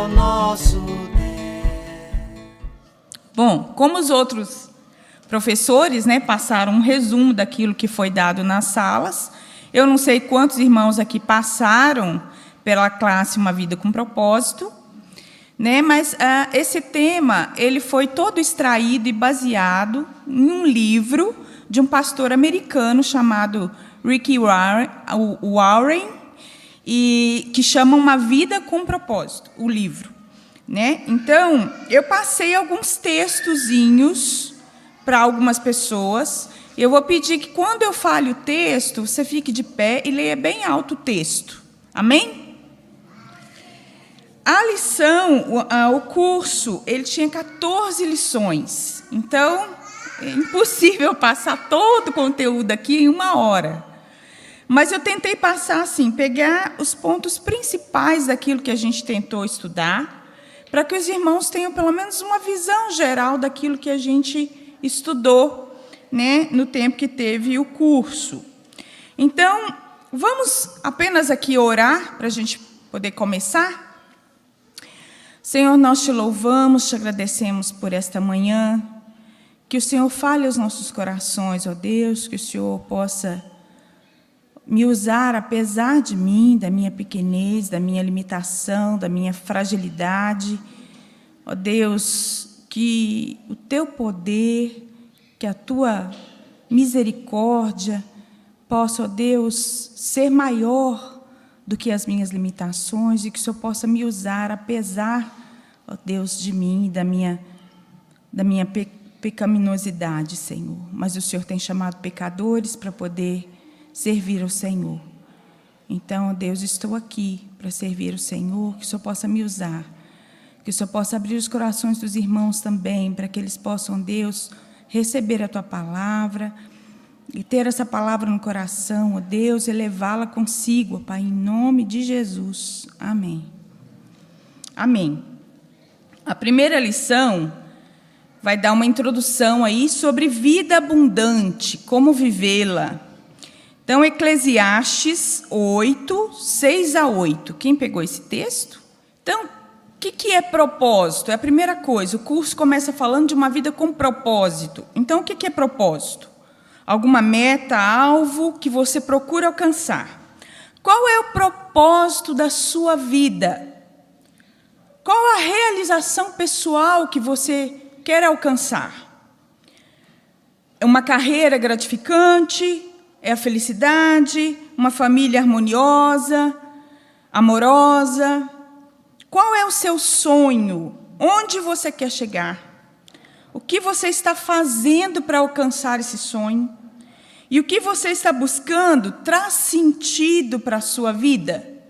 o nosso Deus. Bom, como os outros professores, passaram um resumo daquilo que foi dado nas salas, eu não sei quantos irmãos aqui passaram pela classe Uma Vida com Propósito, mas esse tema ele foi todo extraído e baseado em um livro de um pastor americano chamado Rick Warren, e que chama Uma Vida com Propósito, o livro. Então, eu passei alguns textozinhos para algumas pessoas. Eu vou pedir que, quando eu fale o texto, você fique de pé e leia bem alto o texto. Amém? A lição, o curso, ele tinha 14 lições. Então, é impossível passar todo o conteúdo aqui em 1 hora. Mas eu tentei passar assim, pegar os pontos principais daquilo que a gente tentou estudar, para que os irmãos tenham pelo menos uma visão geral daquilo que a gente estudou, no tempo que teve o curso. Então, vamos apenas aqui orar para a gente poder começar? Senhor, nós te louvamos, te agradecemos por esta manhã, que o Senhor fale aos nossos corações, ó Deus, que o Senhor possa me usar, apesar de mim, da minha pequenez, da minha limitação, da minha fragilidade. Ó Deus, que o teu poder, que a tua misericórdia possa, ó Deus, ser maior do que as minhas limitações e que o Senhor possa me usar, apesar, ó Deus, de mim, da minha pecaminosidade, Senhor. Mas o Senhor tem chamado pecadores para poder servir ao Senhor. Então, Deus, estou aqui para servir o Senhor, que o Senhor possa me usar, que o Senhor possa abrir os corações dos irmãos também, para que eles possam, Deus, receber a Tua palavra e ter essa palavra no coração, ó Deus, e levá-la consigo, ó Pai, em nome de Jesus. Amém. Amém. A primeira lição vai dar uma introdução aí sobre vida abundante, como vivê-la. Então, Eclesiastes 8, 6-8. Quem pegou esse texto? Então, o que é propósito? É a primeira coisa. O curso começa falando de uma vida com propósito. Então, o que é propósito? Alguma meta, alvo que você procura alcançar. Qual é o propósito da sua vida? Qual a realização pessoal que você quer alcançar? É uma carreira gratificante? É a felicidade, uma família harmoniosa, amorosa? Qual é o seu sonho? Onde você quer chegar? O que você está fazendo para alcançar esse sonho? E o que você está buscando traz sentido para a sua vida?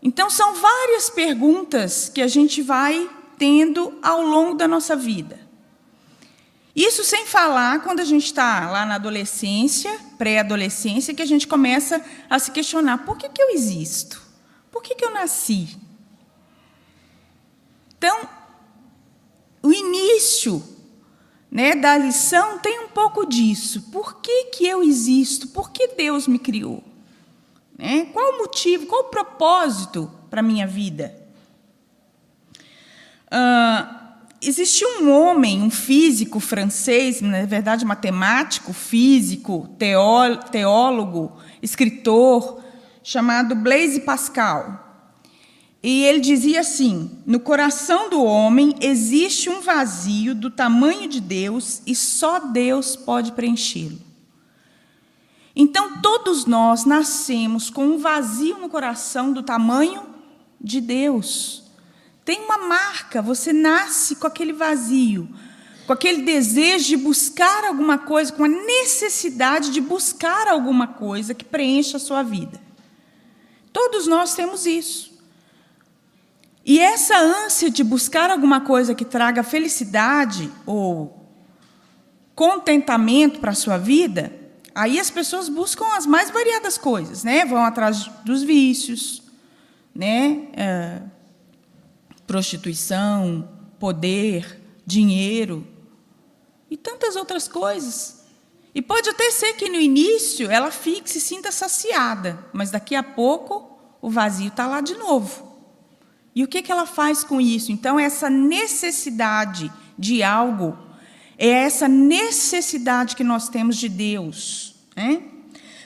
Então, são várias perguntas que a gente vai tendo ao longo da nossa vida. Isso sem falar quando a gente está lá na adolescência, pré-adolescência, que a gente começa a se questionar: por que eu existo? Por que eu nasci? Então, o início, da lição tem um pouco disso. Por que eu existo? Por que Deus me criou? Qual o motivo, qual o propósito para a minha vida? Existiu um homem, um físico francês, na verdade matemático, físico, teólogo, escritor, chamado Blaise Pascal. E ele dizia assim: no coração do homem existe um vazio do tamanho de Deus e só Deus pode preenchê-lo. Então, todos nós nascemos com um vazio no coração do tamanho de Deus. Tem uma marca, você nasce com aquele vazio, com aquele desejo de buscar alguma coisa, com a necessidade de buscar alguma coisa que preencha a sua vida. Todos nós temos isso. E essa ânsia de buscar alguma coisa que traga felicidade ou contentamento para a sua vida, aí as pessoas buscam as mais variadas coisas, Vão atrás dos vícios, prostituição, poder, dinheiro e tantas outras coisas. E pode até ser que no início ela fique, se sinta saciada, mas daqui a pouco o vazio está lá de novo. E o que ela faz com isso? Então, essa necessidade de algo, é essa necessidade que nós temos de Deus, né?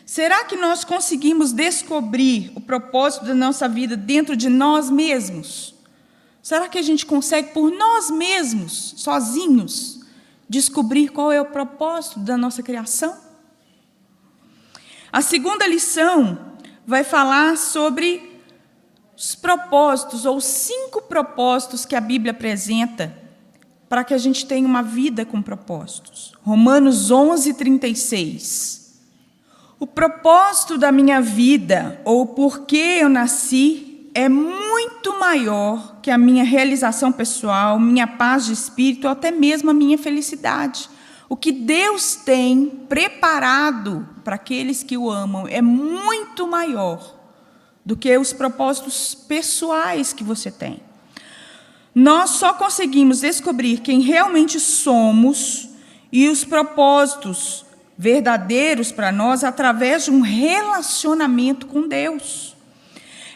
Será que nós conseguimos descobrir o propósito da nossa vida dentro de nós mesmos? Será que a gente consegue, por nós mesmos, sozinhos, descobrir qual é o propósito da nossa criação? A segunda lição vai falar sobre os propósitos, ou 5 propósitos que a Bíblia apresenta para que a gente tenha uma vida com propósitos. Romanos 11:36. O propósito da minha vida, ou por que eu nasci, é muito maior que a minha realização pessoal, minha paz de espírito, ou até mesmo a minha felicidade. O que Deus tem preparado para aqueles que o amam é muito maior do que os propósitos pessoais que você tem. Nós só conseguimos descobrir quem realmente somos e os propósitos verdadeiros para nós através de um relacionamento com Deus.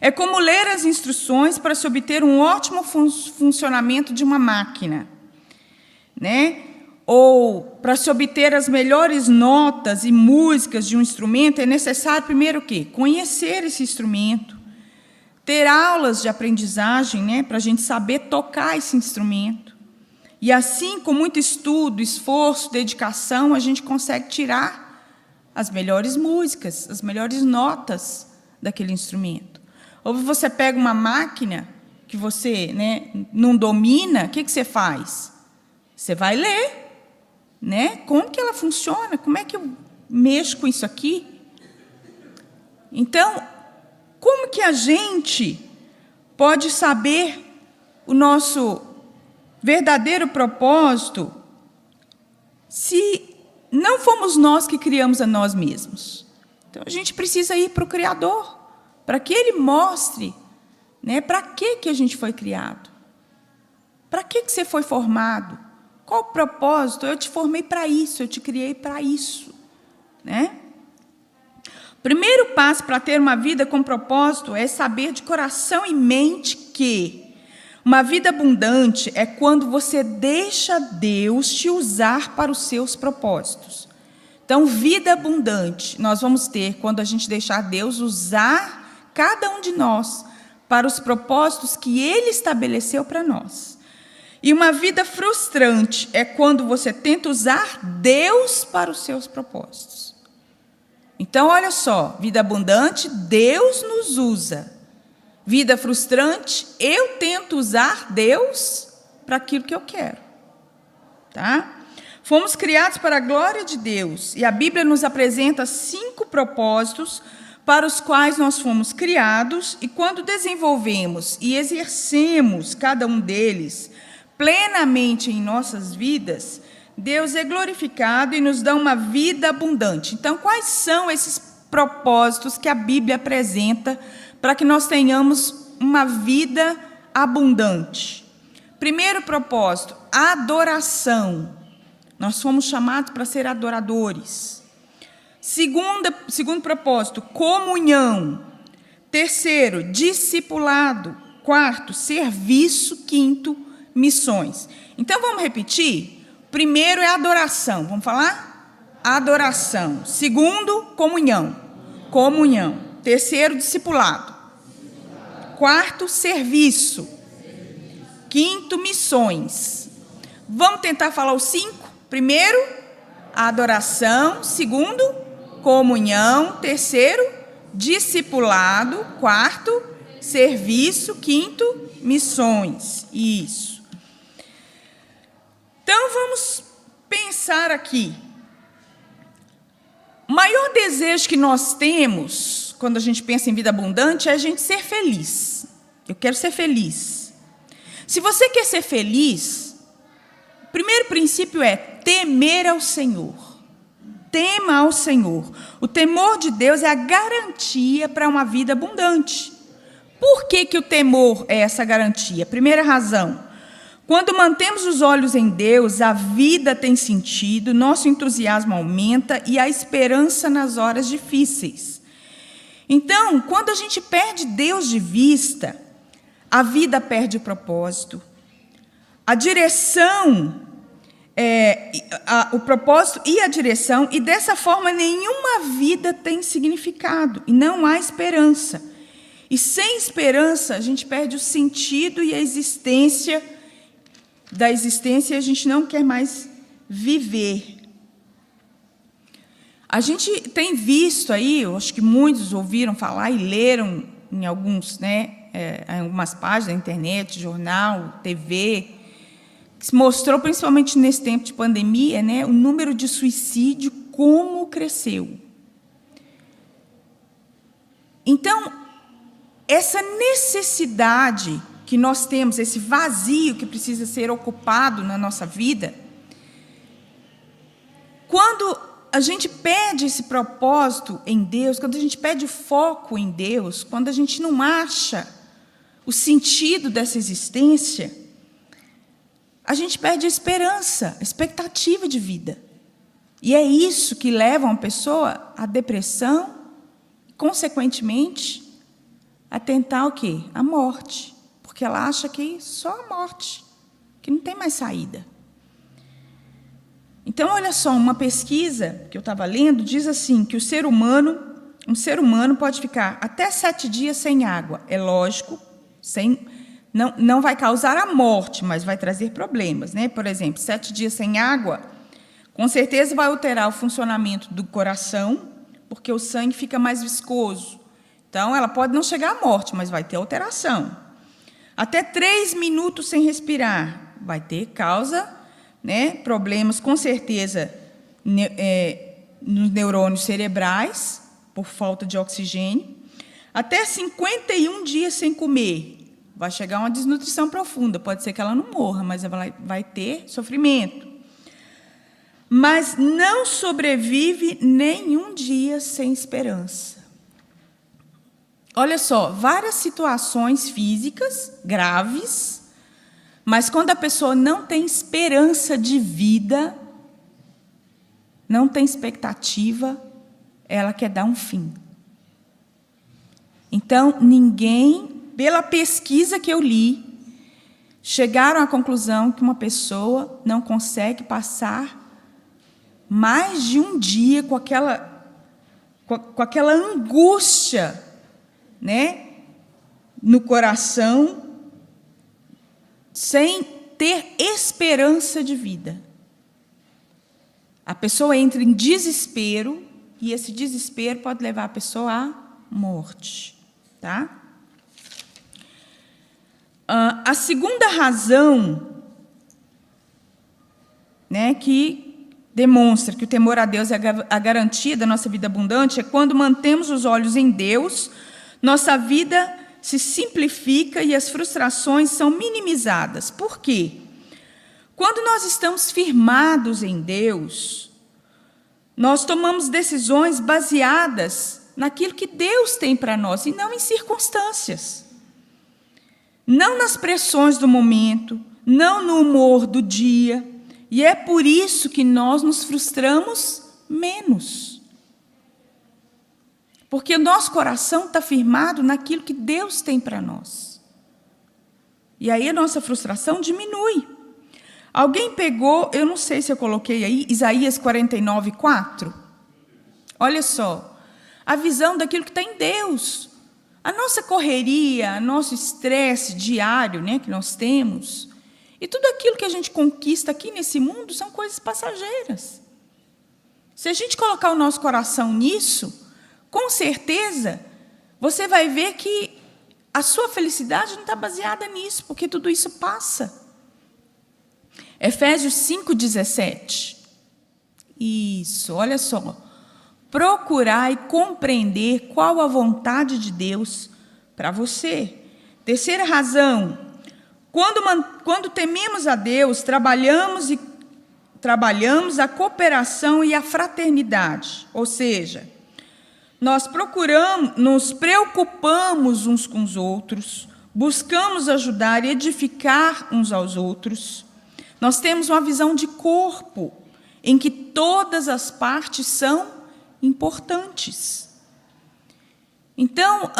É como ler as instruções para se obter um ótimo funcionamento de uma máquina, né? Ou para se obter as melhores notas e músicas de um instrumento, é necessário primeiro o quê? Conhecer esse instrumento, ter aulas de aprendizagem, né? Para a gente saber tocar esse instrumento. E assim, com muito estudo, esforço, dedicação, a gente consegue tirar as melhores músicas, as melhores notas daquele instrumento. Ou você pega uma máquina que você, né, não domina, o que você faz? Você vai ler, né? Como que ela funciona? Como é que eu mexo com isso aqui? Então, como que a gente pode saber o nosso verdadeiro propósito se não fomos nós que criamos a nós mesmos? Então, a gente precisa ir para o Criador, para que Ele mostre, né, para que a gente foi criado. Para que você foi formado? Qual o propósito? Eu te formei para isso, eu te criei para isso, né? O primeiro passo para ter uma vida com propósito é saber de coração e mente que uma vida abundante é quando você deixa Deus te usar para os seus propósitos. Então, vida abundante nós vamos ter quando a gente deixar Deus usar cada um de nós para os propósitos que Ele estabeleceu para nós. E uma vida frustrante é quando você tenta usar Deus para os seus propósitos. Então, olha só, vida abundante, Deus nos usa. Vida frustrante, eu tento usar Deus para aquilo que eu quero. Tá? Fomos criados para a glória de Deus, e a Bíblia nos apresenta 5 propósitos para os quais nós fomos criados, e quando desenvolvemos e exercemos cada um deles plenamente em nossas vidas, Deus é glorificado e nos dá uma vida abundante. Então, quais são esses propósitos que a Bíblia apresenta para que nós tenhamos uma vida abundante? Primeiro propósito, adoração. Nós fomos chamados para ser adoradores. Segundo propósito, comunhão. Terceiro, discipulado. Quarto, serviço. Quinto, missões. Então, vamos repetir? Primeiro é adoração. Vamos falar? Adoração. Segundo, comunhão. Comunhão. Terceiro, discipulado. Quarto, serviço. Quinto, missões. Vamos tentar falar os 5? Primeiro, adoração. Segundo, comunhão. Terceiro, discipulado. Quarto, serviço. Quinto, missões. Isso. Então, vamos pensar aqui. O maior desejo que nós temos, quando a gente pensa em vida abundante, é a gente ser feliz. Eu quero ser feliz. Se você quer ser feliz, o primeiro princípio é temer ao Senhor. Tema ao Senhor. O temor de Deus é a garantia para uma vida abundante. Por que o temor é essa garantia? Primeira razão. Quando mantemos os olhos em Deus, a vida tem sentido, nosso entusiasmo aumenta e a esperança nas horas difíceis. Então, quando a gente perde Deus de vista, a vida perde o propósito. A direção, o propósito e a direção, e dessa forma nenhuma vida tem significado, e não há esperança. E sem esperança, a gente perde o sentido e a existência da existência, e a gente não quer mais viver. A gente tem visto aí, eu acho que muitos ouviram falar e leram em alguns, em algumas páginas da internet, jornal, TV, que se mostrou, principalmente nesse tempo de pandemia, o número de suicídio como cresceu. Então, essa necessidade que nós temos, esse vazio que precisa ser ocupado na nossa vida, quando a gente perde esse propósito em Deus, quando a gente perde o foco em Deus, quando a gente não acha o sentido dessa existência, a gente perde a esperança, a expectativa de vida. E é isso que leva uma pessoa à depressão, consequentemente, a tentar o quê? A morte. Porque ela acha que só a morte, que não tem mais saída. Então, olha só, uma pesquisa que eu estava lendo diz assim, que um ser humano pode ficar até 7 dias sem água. É lógico, não vai causar a morte, mas vai trazer problemas. Por exemplo, 7 dias sem água, com certeza vai alterar o funcionamento do coração, porque o sangue fica mais viscoso. Então, ela pode não chegar à morte, mas vai ter alteração. Até 3 minutos sem respirar, vai ter causa, problemas, com certeza, nos neurônios cerebrais, por falta de oxigênio. Até 51 dias sem comer, vai chegar uma desnutrição profunda. Pode ser que ela não morra, mas ela vai ter sofrimento. Mas não sobrevive nenhum dia sem esperança. Olha só, várias situações físicas graves, mas quando a pessoa não tem esperança de vida, não tem expectativa, ela quer dar um fim. Então, ninguém, pela pesquisa que eu li, chegaram à conclusão que uma pessoa não consegue passar mais de um dia com aquela angústia, no coração, sem ter esperança de vida. A pessoa entra em desespero, e esse desespero pode levar a pessoa à morte. Tá? A segunda razão, que demonstra que o temor a Deus é a garantia da nossa vida abundante, é quando mantemos os olhos em Deus, nossa vida se simplifica e as frustrações são minimizadas. Por quê? Quando nós estamos firmados em Deus, nós tomamos decisões baseadas naquilo que Deus tem para nós, e não em circunstâncias. Não nas pressões do momento, não no humor do dia. E é por isso que nós nos frustramos menos. Porque o nosso coração está firmado naquilo que Deus tem para nós. E aí a nossa frustração diminui. Alguém pegou, eu não sei se eu coloquei aí, Isaías 49:4. Olha só, a visão daquilo que está em Deus. A nossa correria, nosso estresse diário, que nós temos, e tudo aquilo que a gente conquista aqui nesse mundo são coisas passageiras. Se a gente colocar o nosso coração nisso, com certeza, você vai ver que a sua felicidade não está baseada nisso, porque tudo isso passa. Efésios 5:17. Isso, olha só. Procurai compreender qual a vontade de Deus para você. Terceira razão, quando tememos a Deus, trabalhamos a cooperação e a fraternidade, ou seja, nós nos preocupamos uns com os outros, buscamos ajudar e edificar uns aos outros. Nós temos uma visão de corpo, em que todas as partes são importantes. Então,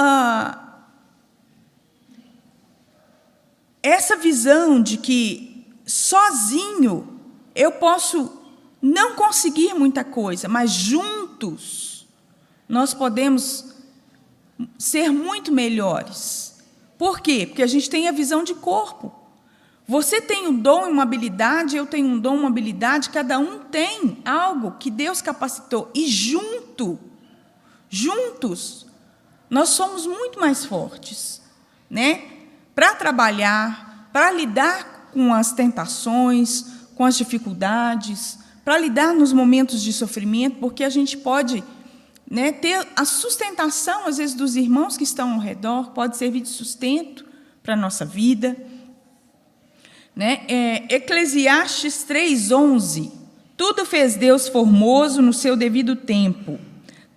essa visão de que sozinho eu posso não conseguir muita coisa, mas juntos nós podemos ser muito melhores. Por quê? Porque a gente tem a visão de corpo. Você tem um dom e uma habilidade, eu tenho um dom e uma habilidade, cada um tem algo que Deus capacitou. E juntos, nós somos muito mais fortes, né? Para trabalhar, para lidar com as tentações, com as dificuldades, para lidar nos momentos de sofrimento, porque a gente pode, né, ter a sustentação, às vezes, dos irmãos que estão ao redor, pode servir de sustento para a nossa vida. Né? Eclesiastes 3:11, tudo fez Deus formoso no seu devido tempo.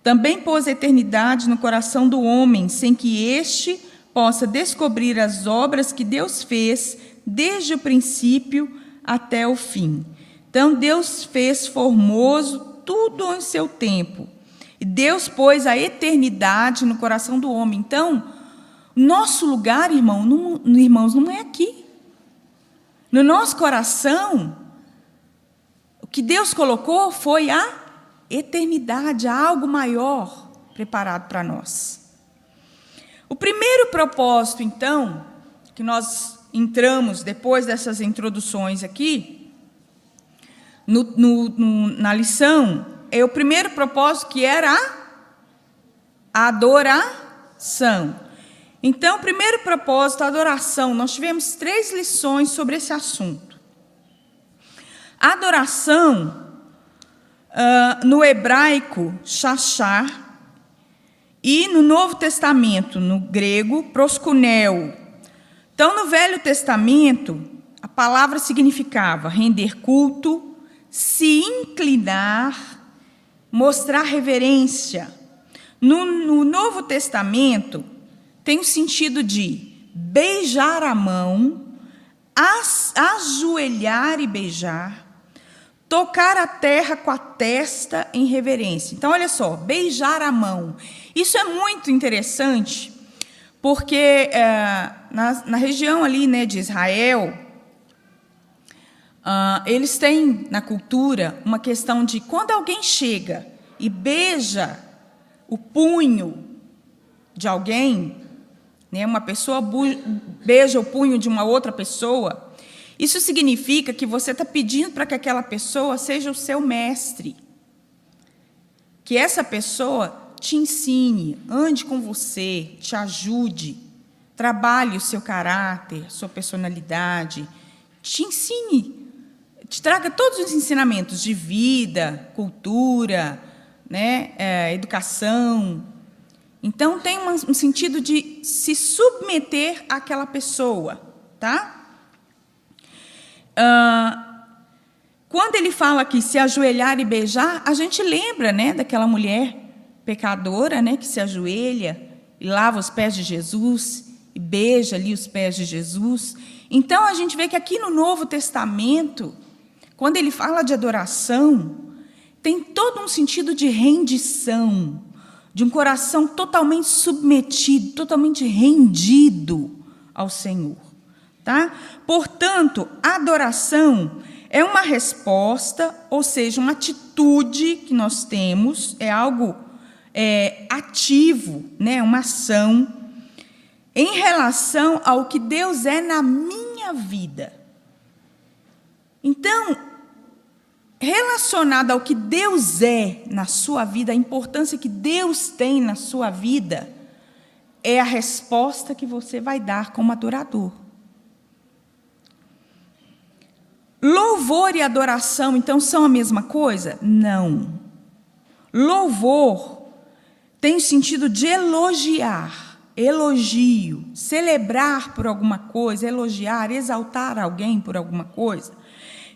Também pôs a eternidade no coração do homem, sem que este possa descobrir as obras que Deus fez desde o princípio até o fim. Então, Deus fez formoso tudo em seu tempo. E Deus pôs a eternidade no coração do homem. Então, nosso lugar, irmãos, não é aqui. No nosso coração, o que Deus colocou foi a eternidade, algo maior preparado para nós. O primeiro propósito, então, que nós entramos depois dessas introduções aqui, na lição, é o primeiro propósito, que era a adoração. Então, o primeiro propósito, a adoração. Nós tivemos 3 lições sobre esse assunto. A adoração, no hebraico, shachar, e no Novo Testamento, no grego, proskuneo. Então, no Velho Testamento, a palavra significava render culto, se inclinar, mostrar reverência. No Novo Testamento, tem o sentido de beijar a mão, ajoelhar e beijar, tocar a terra com a testa em reverência. Então, olha só, beijar a mão. Isso é muito interessante, porque na região ali, né, de Israel, eles têm na cultura uma questão de quando alguém chega e beija o punho de alguém, né, uma pessoa beija o punho de uma outra pessoa, isso significa que você está pedindo para que aquela pessoa seja o seu mestre, que essa pessoa te ensine, ande com você, te ajude, trabalhe o seu caráter, sua personalidade, te ensine, te traga todos os ensinamentos de vida, cultura, né, educação. Então, tem um sentido de se submeter àquela pessoa, tá? Quando ele fala aqui, se ajoelhar e beijar, a gente lembra, né, daquela mulher pecadora, né, que se ajoelha e lava os pés de Jesus, e beija ali os pés de Jesus. Então, a gente vê que aqui no Novo Testamento, quando ele fala de adoração, tem todo um sentido de rendição, de um coração totalmente submetido, totalmente rendido ao Senhor. Tá? Portanto, a adoração é uma resposta, ou seja, uma atitude que nós temos, é algo ativo, né? Uma ação, em relação ao que Deus é na minha vida. Então, relacionado ao que Deus é na sua vida, a importância que Deus tem na sua vida, é a resposta que você vai dar como adorador. Louvor e adoração, então, são a mesma coisa? Não. Louvor tem o sentido de elogiar, elogio, celebrar por alguma coisa, elogiar, exaltar alguém por alguma coisa.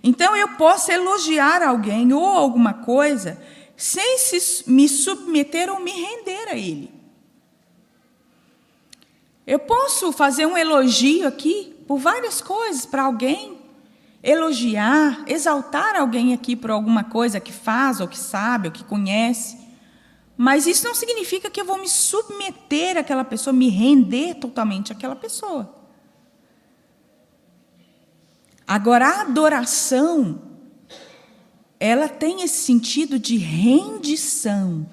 Então, eu posso elogiar alguém ou alguma coisa sem me submeter ou me render a ele. Eu posso fazer um elogio aqui por várias coisas para alguém, elogiar, exaltar alguém aqui por alguma coisa que faz, ou que sabe, ou que conhece, mas isso não significa que eu vou me submeter àquela pessoa, me render totalmente àquela pessoa. Agora, a adoração, ela tem esse sentido de rendição,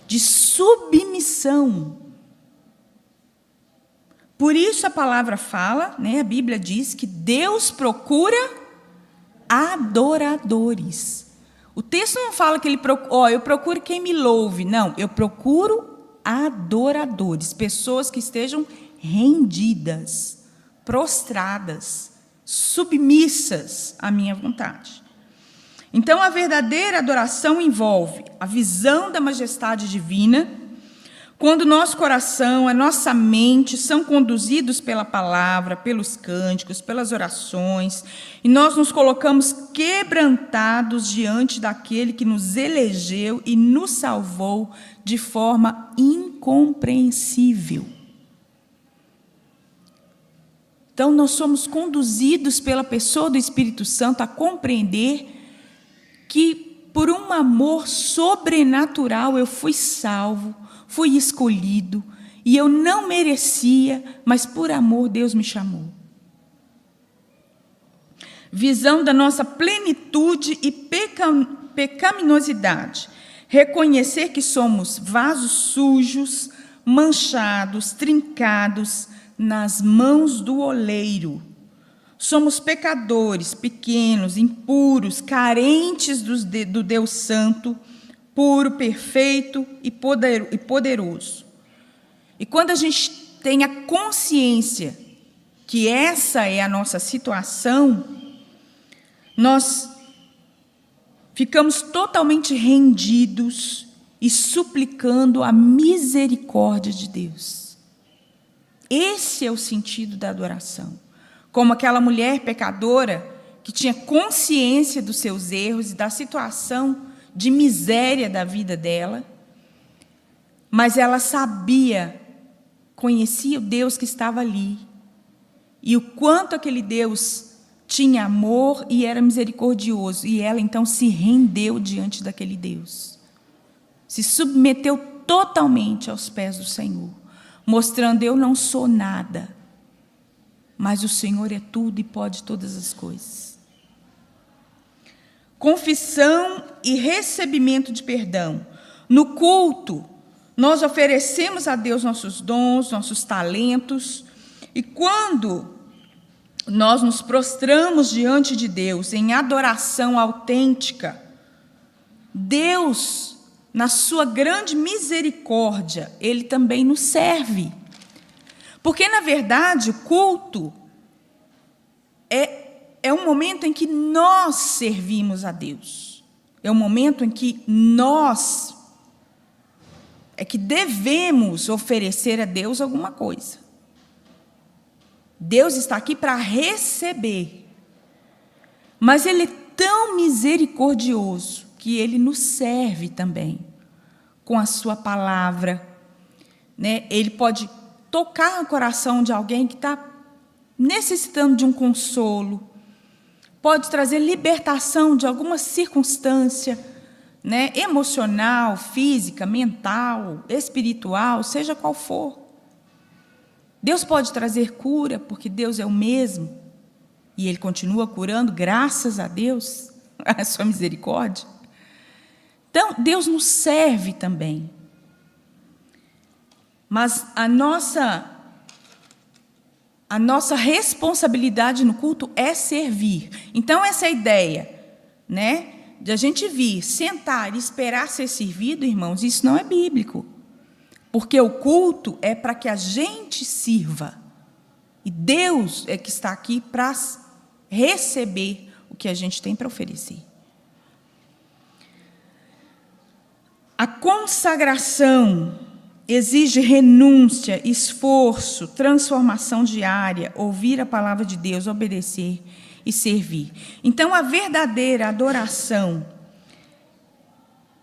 de submissão. Por isso a palavra fala, né, a Bíblia diz que Deus procura adoradores. O texto não fala que ele procura, eu procuro quem me louve. Não, eu procuro adoradores, pessoas que estejam rendidas, prostradas, submissas à minha vontade. Então, a verdadeira adoração envolve a visão da majestade divina, quando nosso coração, a nossa mente são conduzidos pela palavra, pelos cânticos, pelas orações, e nós nos colocamos quebrantados diante daquele que nos elegeu e nos salvou de forma incompreensível. Então, nós somos conduzidos pela pessoa do Espírito Santo a compreender que, por um amor sobrenatural, eu fui salvo, fui escolhido, e eu não merecia, mas por amor Deus me chamou. Visão da nossa plenitude e pecaminosidade. Reconhecer que somos vasos sujos, manchados, trincados nas mãos do oleiro. Somos pecadores, pequenos, impuros, carentes do Deus Santo, puro, perfeito e poderoso. E quando a gente tem a consciência que essa é a nossa situação, nós ficamos totalmente rendidos e suplicando a misericórdia de Deus. Esse é o sentido da adoração. Como aquela mulher pecadora que tinha consciência dos seus erros e da situação de miséria da vida dela, mas ela sabia, conhecia o Deus que estava ali, e o quanto aquele Deus tinha amor e era misericordioso, e ela então se rendeu diante daquele Deus, se submeteu totalmente aos pés do Senhor, mostrando: eu não sou nada, mas o Senhor é tudo e pode todas as coisas. Confissão e recebimento de perdão. No culto, nós oferecemos a Deus nossos dons, nossos talentos, e quando nós nos prostramos diante de Deus em adoração autêntica, Deus, na sua grande misericórdia, Ele também nos serve. Porque, na verdade, o culto é um momento em que nós servimos a Deus. É um momento em que nós devemos oferecer a Deus alguma coisa. Deus está aqui para receber. Mas Ele é tão misericordioso que Ele nos serve também com a sua palavra, né? Ele pode tocar o coração de alguém que está necessitando de um consolo, pode trazer libertação de alguma circunstância, né, emocional, física, mental, espiritual, seja qual for. Deus pode trazer cura, porque Deus é o mesmo, e Ele continua curando, graças a Deus, a sua misericórdia. Então, Deus nos serve também. Mas a nossa responsabilidade no culto é servir. Então, essa ideia, né, de a gente vir, sentar e esperar ser servido, irmãos, isso não é bíblico. Porque o culto é para que a gente sirva. E Deus é que está aqui para receber o que a gente tem para oferecer. A consagração exige renúncia, esforço, transformação diária, ouvir a palavra de Deus, obedecer e servir. Então, a verdadeira adoração,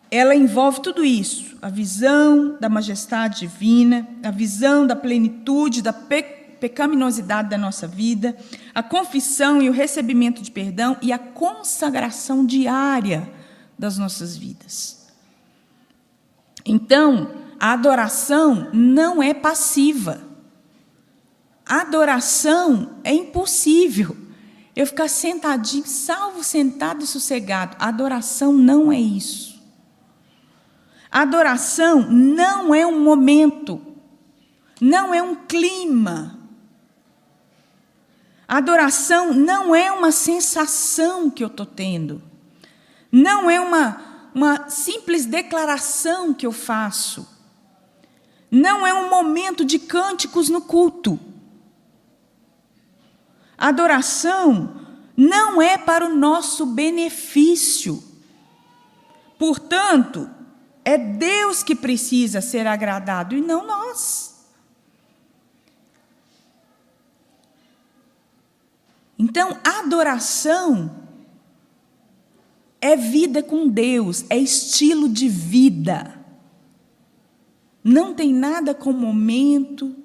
ela envolve tudo isso: a visão da majestade divina, a visão da plenitude, da pecaminosidade da nossa vida, a confissão e o recebimento de perdão e a consagração diária das nossas vidas. Então, a adoração não é passiva. A adoração é impossível. eu ficar sentadinho, salvo, sentado e sossegado. Adoração não é isso. Adoração não é um momento, não é um clima. Adoração não é uma sensação que eu estou tendo. Não é uma simples declaração que eu faço. Não é um momento de cânticos no culto. Adoração não é para o nosso benefício. Portanto, é Deus que precisa ser agradado e não nós. Então, adoração é vida com Deus, é estilo de vida. Não tem nada com momento,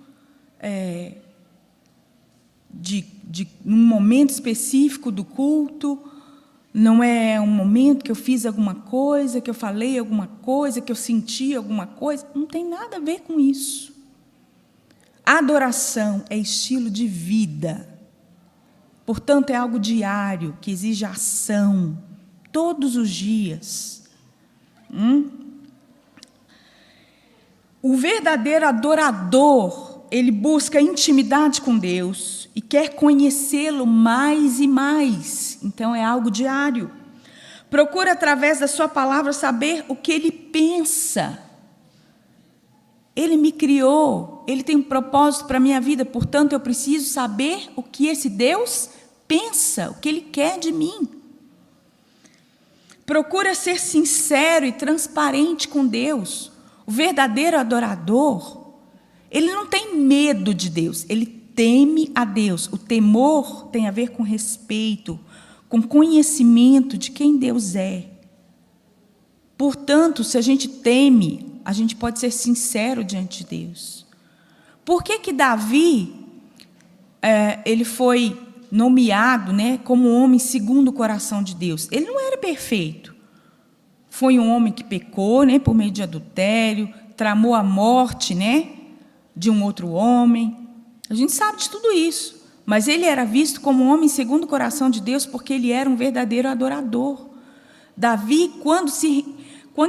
um momento específico do culto. Não é um momento que eu fiz alguma coisa, que eu falei alguma coisa, que eu senti alguma coisa. Não tem nada a ver com isso. Adoração é estilo de vida. Portanto, é algo diário, que exige ação, todos os dias. O verdadeiro adorador, ele busca intimidade com Deus e quer conhecê-lo mais e mais. Então, é algo diário. Procura, através da sua palavra, saber o que ele pensa. Ele me criou, ele tem um propósito para a minha vida, portanto, eu preciso saber o que esse Deus pensa, o que ele quer de mim. Procura ser sincero e transparente com Deus. O verdadeiro adorador, ele não tem medo de Deus, ele teme a Deus. O temor tem a ver com respeito, com conhecimento de quem Deus é. Portanto, se a gente teme, a gente pode ser sincero diante de Deus. Por que Davi, ele foi nomeado, como homem segundo o coração de Deus? Ele não era perfeito. Foi um homem que pecou, por meio de adultério, tramou a morte, de um outro homem. A gente sabe de tudo isso. Mas ele era visto como um homem segundo o coração de Deus porque ele era um verdadeiro adorador. Davi, quando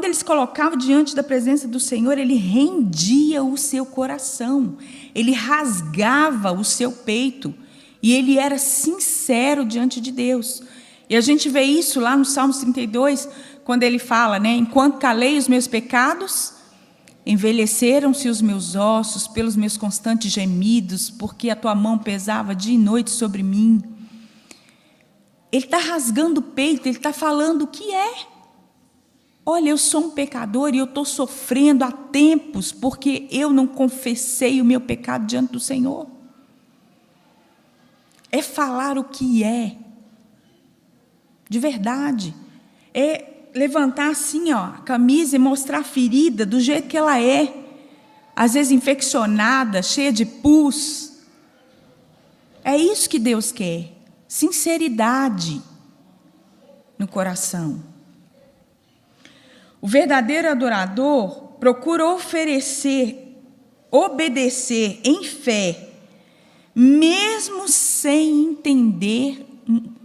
ele se colocava diante da presença do Senhor, ele rendia o seu coração, ele rasgava o seu peito, e ele era sincero diante de Deus. E a gente vê isso lá no Salmo 32, quando ele fala, enquanto calei os meus pecados, envelheceram-se os meus ossos pelos meus constantes gemidos, porque a tua mão pesava dia e noite sobre mim. Ele está rasgando o peito, ele está falando o que é. Olha, eu sou um pecador e eu estou sofrendo há tempos porque eu não confessei o meu pecado diante do Senhor. É falar o que é, de verdade. É levantar assim, a camisa e mostrar a ferida do jeito que ela é. Às vezes infeccionada, cheia de pus. É isso que Deus quer. Sinceridade no coração. O verdadeiro adorador procura obedecer em fé, mesmo sem entender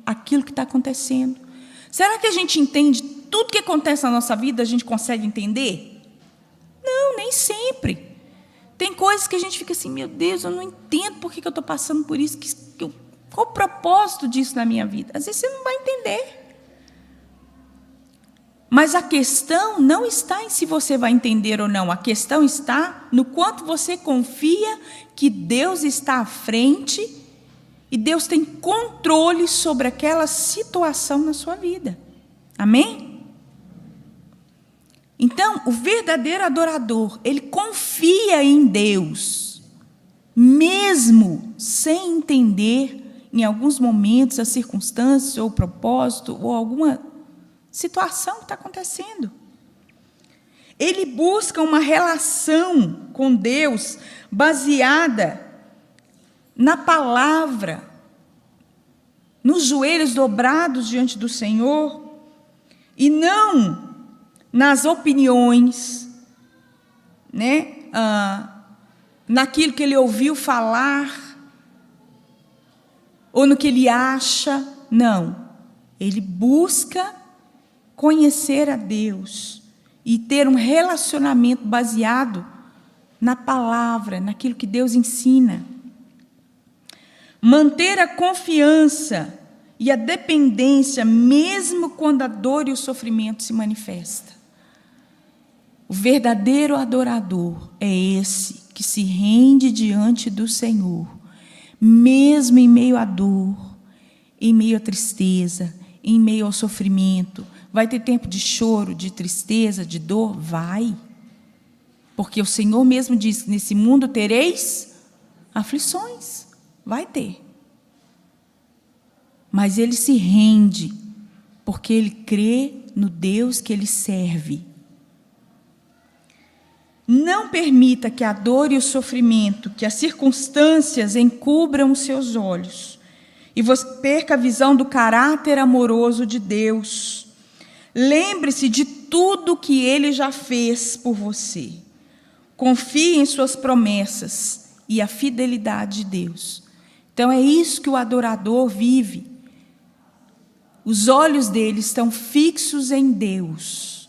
aquilo que está acontecendo. Será que a gente entende tudo que acontece na nossa vida, a gente consegue entender? Não, nem sempre. Tem coisas que a gente fica assim, meu Deus, eu não entendo por que eu estou passando por isso, qual o propósito disso na minha vida? Às vezes você não vai entender. Mas a questão não está em se você vai entender ou não. A questão está no quanto você confia que Deus está à frente e Deus tem controle sobre aquela situação na sua vida. Amém? Então, o verdadeiro adorador, ele confia em Deus, mesmo sem entender, em alguns momentos, as circunstâncias, ou o propósito, ou alguma situação que está acontecendo. Ele busca uma relação com Deus baseada na palavra, nos joelhos dobrados diante do Senhor, e não nas opiniões, naquilo que ele ouviu falar. ou no que ele acha. Não. Ele busca conhecer a Deus e ter um relacionamento baseado na palavra, naquilo que Deus ensina. Manter a confiança e a dependência, mesmo quando a dor e o sofrimento se manifestam. O verdadeiro adorador é esse que se rende diante do Senhor, mesmo em meio à dor, em meio à tristeza, em meio ao sofrimento. Vai ter tempo de choro, de tristeza, de dor? Vai. Porque o Senhor mesmo diz: nesse mundo tereis aflições. Vai ter. Mas ele se rende, porque ele crê no Deus que ele serve. Não permita que a dor e o sofrimento, que as circunstâncias encubram os seus olhos e você perca a visão do caráter amoroso de Deus. Lembre-se de tudo que Ele já fez por você. Confie em suas promessas e a fidelidade de Deus. Então é isso que o adorador vive. Os olhos dele estão fixos em Deus.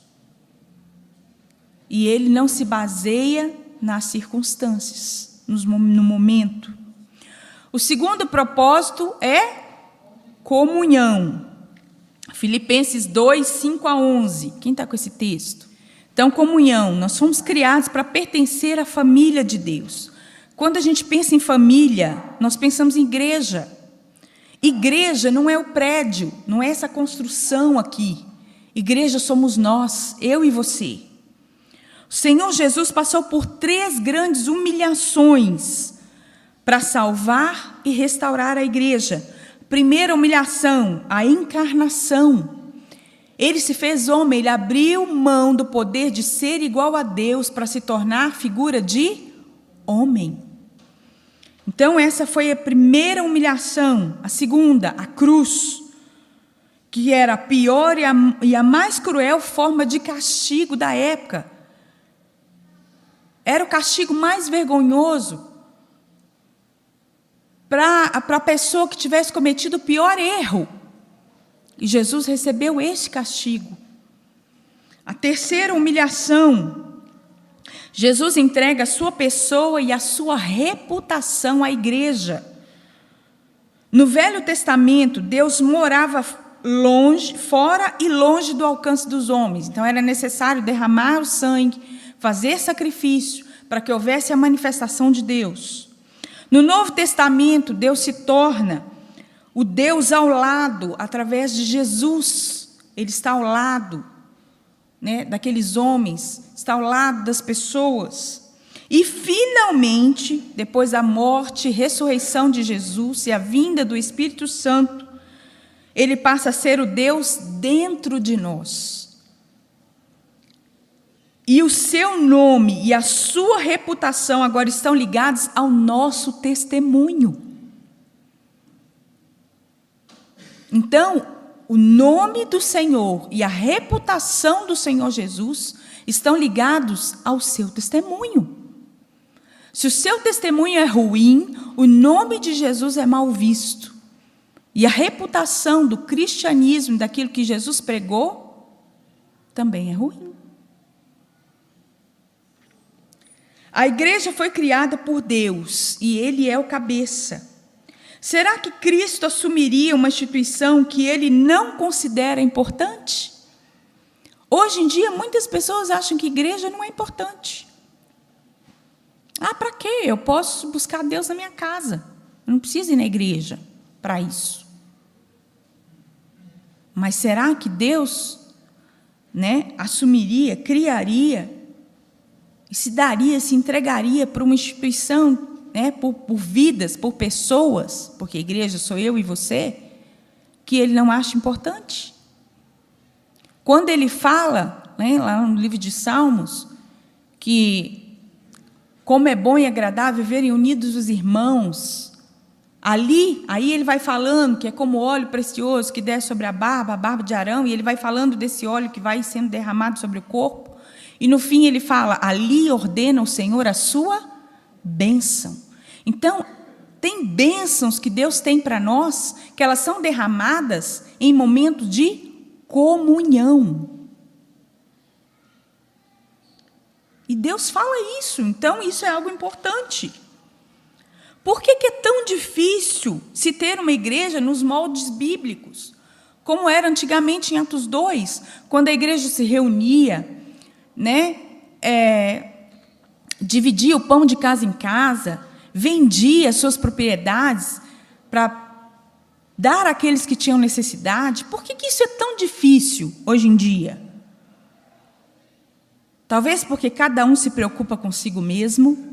E ele não se baseia nas circunstâncias, no momento. O segundo propósito é comunhão. Filipenses 2, 5 a 11. Quem está com esse texto? Então, comunhão. Nós fomos criados para pertencer à família de Deus. Quando a gente pensa em família, nós pensamos em igreja. Igreja não é o prédio, não é essa construção aqui. Igreja somos nós, eu e você. O Senhor Jesus passou por 3 grandes humilhações para salvar e restaurar a igreja. Primeira humilhação, a encarnação. Ele se fez homem, ele abriu mão do poder de ser igual a Deus para se tornar figura de homem. Então essa foi a primeira humilhação. A segunda, a cruz, que era a pior e a mais cruel forma de castigo da época. Era o castigo mais vergonhoso para a pessoa que tivesse cometido o pior erro. E Jesus recebeu esse castigo. A terceira humilhação, Jesus entrega a sua pessoa e a sua reputação à igreja. No Velho Testamento, Deus morava longe, fora e longe do alcance dos homens. Então era necessário derramar o sangue, fazer sacrifício para que houvesse a manifestação de Deus. No Novo Testamento, Deus se torna o Deus ao lado, através de Jesus. Ele está ao lado, né, daqueles homens, está ao lado das pessoas. E, finalmente, depois da morte e ressurreição de Jesus e a vinda do Espírito Santo, ele passa a ser o Deus dentro de nós. E o seu nome e a sua reputação agora estão ligados ao nosso testemunho. Então, o nome do Senhor e a reputação do Senhor Jesus estão ligados ao seu testemunho. Se o seu testemunho é ruim, o nome de Jesus é mal visto. E a reputação do cristianismo, daquilo que Jesus pregou, também é ruim. A igreja foi criada por Deus e Ele é o cabeça. Será que Cristo assumiria uma instituição que Ele não considera importante? Hoje em dia, muitas pessoas acham que igreja não é importante. Para quê? Eu posso buscar Deus na minha casa. Eu não preciso ir na igreja para isso. Mas será que Deus, assumiria, criaria e se entregaria para uma instituição, por vidas, por pessoas, porque a igreja sou eu e você, que Ele não acha importante? Quando Ele fala, lá no livro de Salmos, que como é bom e agradável viverem unidos os irmãos, aí Ele vai falando que é como óleo precioso que desce sobre a barba de Arão, e Ele vai falando desse óleo que vai sendo derramado sobre o corpo, e no fim Ele fala, ali ordena o Senhor a sua bênção. Então, tem bênçãos que Deus tem para nós, que elas são derramadas em momentos de comunhão. E Deus fala isso, então isso é algo importante. Por que é tão difícil se ter uma igreja nos moldes bíblicos? Como era antigamente em Atos 2, quando a igreja se reunia, né, dividia o pão de casa em casa, vendia suas propriedades para dar àqueles que tinham necessidade. Por que isso é tão difícil hoje em dia? Talvez porque cada um se preocupa consigo mesmo,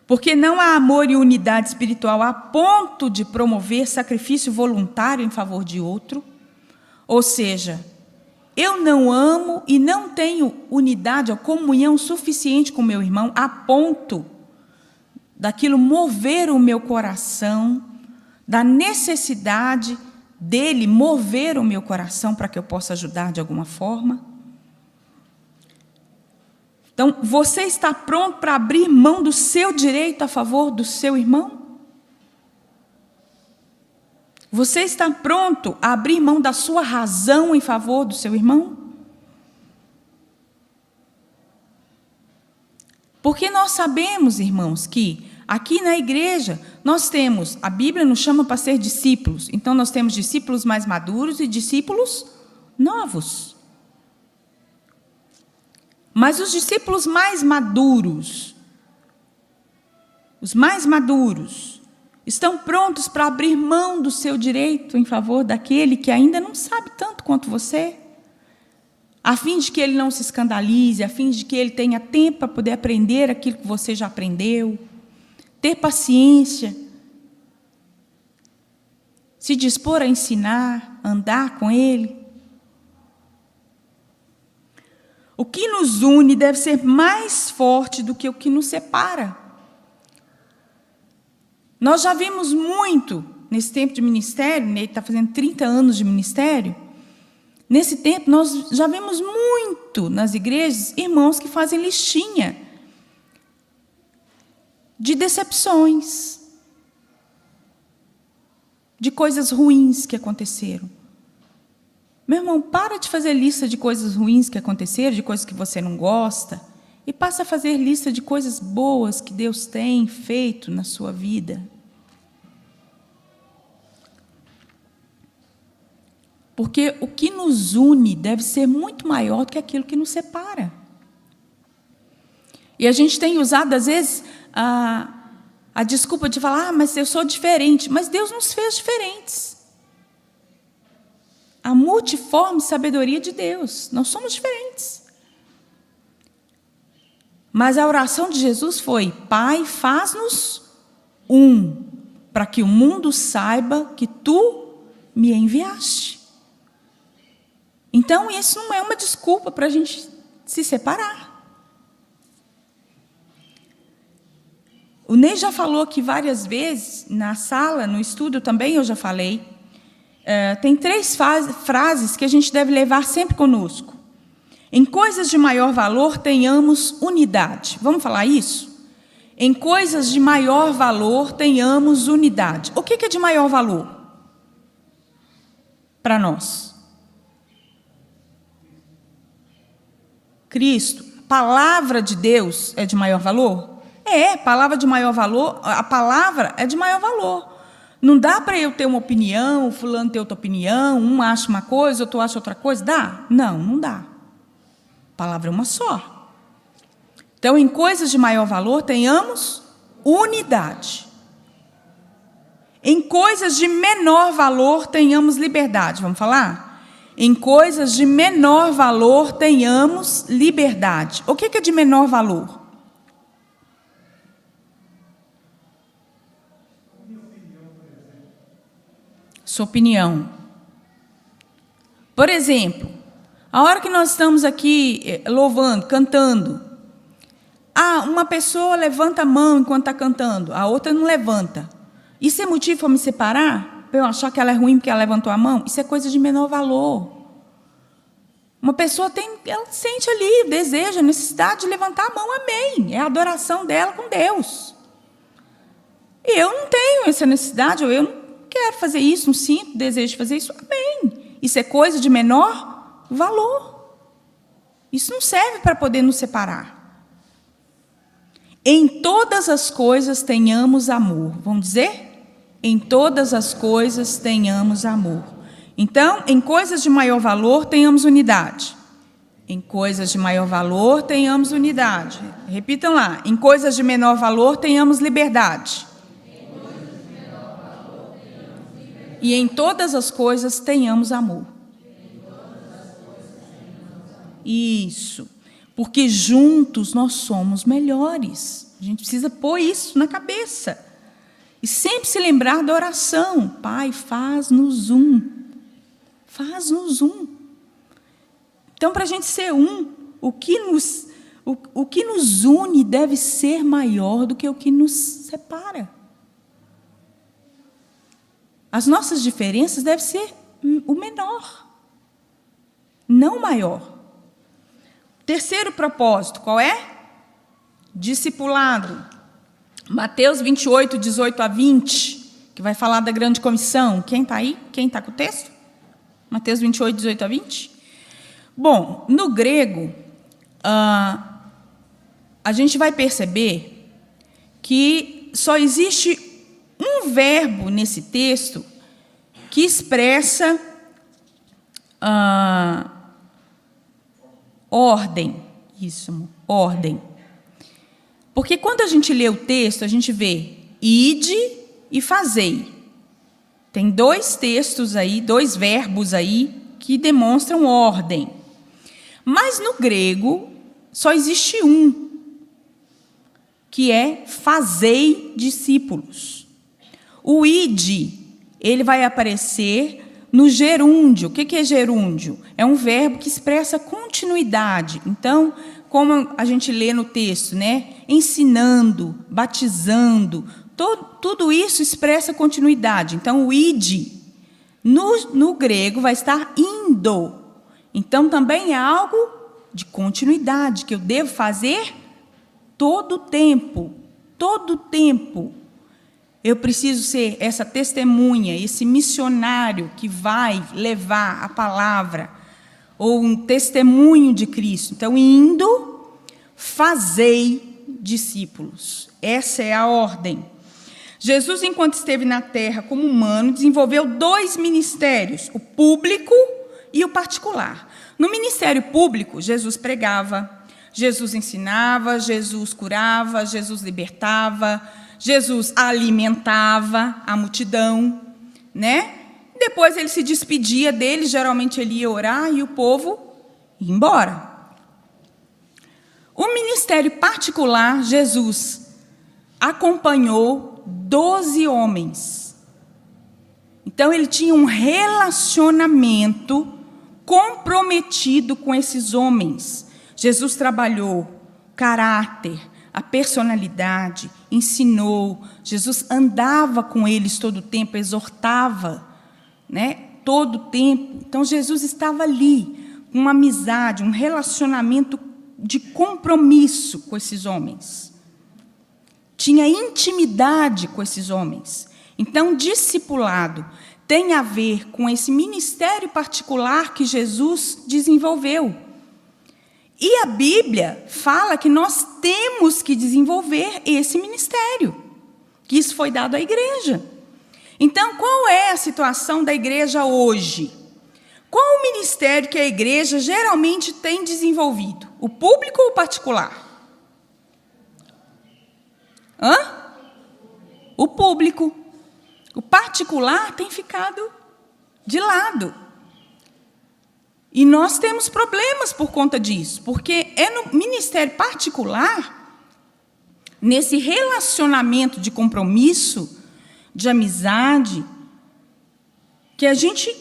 porque não há amor e unidade espiritual a ponto de promover sacrifício voluntário em favor de outro. Ou seja, eu não amo e não tenho unidade ou comunhão suficiente com meu irmão a ponto daquilo mover o meu coração, da necessidade dele mover o meu coração para que eu possa ajudar de alguma forma. Então, você está pronto para abrir mão do seu direito a favor do seu irmão? Você está pronto a abrir mão da sua razão em favor do seu irmão? Porque nós sabemos, irmãos, que aqui na igreja nós temos, a Bíblia nos chama para ser discípulos. Então, nós temos discípulos mais maduros e discípulos novos. Mas os discípulos mais maduros, estão prontos para abrir mão do seu direito em favor daquele que ainda não sabe tanto quanto você, a fim de que ele não se escandalize, a fim de que ele tenha tempo para poder aprender aquilo que você já aprendeu, ter paciência, se dispor a ensinar, andar com ele. O que nos une deve ser mais forte do que o que nos separa. Nós já vimos muito nesse tempo de ministério, ele está fazendo 30 anos de ministério. Nesse tempo, nós já vimos muito nas igrejas irmãos que fazem listinha de decepções, de coisas ruins que aconteceram. Meu irmão, para de fazer lista de coisas ruins que aconteceram, de coisas que você não gosta, e passa a fazer lista de coisas boas que Deus tem feito na sua vida. Porque o que nos une deve ser muito maior do que aquilo que nos separa. E a gente tem usado, às vezes, a desculpa de falar, mas eu sou diferente. Mas Deus nos fez diferentes. A multiforme sabedoria de Deus. Nós somos diferentes. Mas a oração de Jesus foi: Pai, faz-nos um, para que o mundo saiba que Tu me enviaste. Então, isso não é uma desculpa para a gente se separar. O Ney já falou aqui várias vezes, na sala, no estudo também eu já falei. Tem 3 frases que a gente deve levar sempre conosco. Em coisas de maior valor, tenhamos unidade. Vamos falar isso? Em coisas de maior valor, tenhamos unidade. O que é de maior valor para nós? Cristo. Palavra de Deus é de maior valor? Palavra de maior valor. A palavra é de maior valor. Não dá para eu ter uma opinião, o fulano ter outra opinião, um acha uma coisa, outro acha outra coisa. Dá? Não, não dá. A palavra é uma só. Então, em coisas de maior valor, tenhamos unidade. Em coisas de menor valor, tenhamos liberdade. Vamos falar? Em coisas de menor valor, tenhamos liberdade. O que é de menor valor? Sua opinião. Por exemplo, a hora que nós estamos aqui louvando, cantando, uma pessoa levanta a mão enquanto está cantando, a outra não levanta. Isso é motivo para me separar? Para eu achar que ela é ruim porque ela levantou a mão? Isso é coisa de menor valor. Uma pessoa ela sente ali, deseja, necessidade de levantar a mão, amém. É a adoração dela com Deus. Eu não tenho essa necessidade, ou eu não quero fazer isso, não sinto desejo de fazer isso. Amém. Isso é coisa de menor valor. Isso não serve para poder nos separar. Em todas as coisas tenhamos amor. Vamos dizer? Em todas as coisas tenhamos amor. Então, em coisas de maior valor, tenhamos unidade. Em coisas de maior valor, tenhamos unidade. Repitam lá. Em coisas de menor valor, tenhamos liberdade. E em todas as coisas, tenhamos amor. Isso. Porque juntos nós somos melhores. A gente precisa pôr isso na cabeça. E sempre se lembrar da oração. Pai, faz-nos um. Faz-nos um. Então, para a gente ser um, o que nos une deve ser maior do que o que nos separa. As nossas diferenças devem ser o menor, não o maior. Terceiro propósito, qual é? Discipulado. Mateus 28, 18 a 20, que vai falar da grande comissão. Quem está aí? Quem está com o texto? Mateus 28, 18 a 20. Bom, no grego, a gente vai perceber que só existe um verbo nesse texto que expressa ordem. Isso, ordem. Porque quando a gente lê o texto, a gente vê ide e fazei. Tem dois textos aí, dois verbos aí, que demonstram ordem. Mas no grego, só existe um, que é fazei discípulos. O ide, ele vai aparecer no gerúndio. O que é gerúndio? É um verbo que expressa continuidade. Então, como a gente lê no texto, né? Ensinando, batizando, tudo isso expressa continuidade. Então, o ide, no grego, vai estar indo. Então, também é algo de continuidade, que eu devo fazer todo o tempo. Todo o tempo. Eu preciso ser essa testemunha, esse missionário que vai levar a palavra, ou um testemunho de Cristo. Então, indo, fazei discípulos. Essa é a ordem. Jesus, enquanto esteve na terra como humano, desenvolveu dois ministérios, o público e o particular. No ministério público, Jesus pregava, Jesus ensinava, Jesus curava, Jesus libertava, Jesus alimentava a multidão, né? Depois ele se despedia deles, geralmente ele ia orar e o povo ia embora. O ministério particular, Jesus acompanhou 12 homens. Então, ele tinha um relacionamento comprometido com esses homens. Jesus trabalhou caráter, a personalidade, ensinou. Jesus andava com eles todo o tempo, exortava, né, todo o tempo. Então, Jesus estava ali, com uma amizade, um relacionamento de compromisso com esses homens. Tinha intimidade com esses homens. Então, discipulado tem a ver com esse ministério particular que Jesus desenvolveu. E a Bíblia fala que nós temos que desenvolver esse ministério, que isso foi dado à igreja. Então, qual é a situação da igreja hoje? Qual o ministério que a igreja geralmente tem desenvolvido? O público ou o particular? O público. O particular tem ficado de lado. E nós temos problemas por conta disso, porque é no ministério particular, nesse relacionamento de compromisso, de amizade, que a gente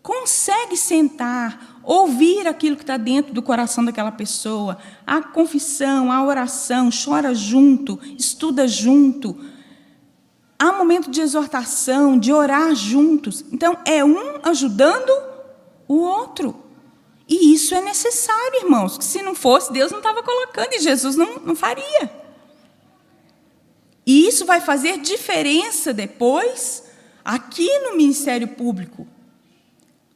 consegue sentar, ouvir aquilo que está dentro do coração daquela pessoa, a confissão, a oração, chora junto, estuda junto. Há momento de exortação, de orar juntos. Então, é um ajudando o outro. E isso é necessário, irmãos. Que se não fosse, Deus não estava colocando e Jesus não faria. E isso vai fazer diferença depois aqui no ministério público.